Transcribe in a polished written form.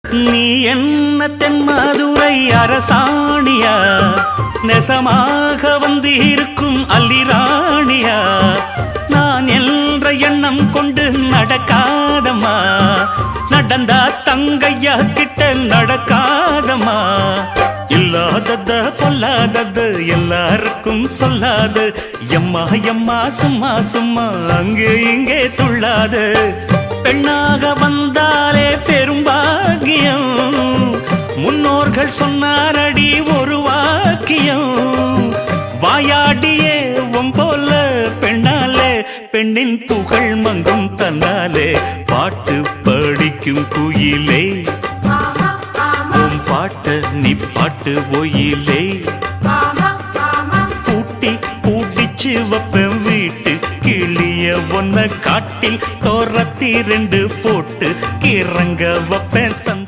நீ என்ன தென்மதுரை அரசாணியா, நெசமாக வந்து இருக்கும் அல்லிராணியா, நான் என்ற எண்ணம் கொண்டு நடக்காதம்மா, நடந்தா தங்கையா கிட்ட நடக்காதம்மா, இல்லாதத பொல்லாதது எல்லாருக்கும் சொல்லாது, எம்மா எம்மா சும்மா சும்மா அங்கே இங்கே துள்ளாது, பெண்ணாக வந்தாலே பெரும்பாகியம், முன்னோர்கள் சொன்னாரடி ஒரு வாக்கியம், வாயாடியே போல பெண்ணாலே பெண்ணின் புகழ் மங்கும் தன்னாலே, பாட்டு படிக்கும் குயிலே உன் பாட்ட நீ பாட்டு ஒயிலே, பூட்டி பூட்டிச்சு வப்பேன் வீட்டு கிளிய ஒன்ன காட்டில் தோரத்தி 2 போட்டு கிறங்க வப்பேன் தந்த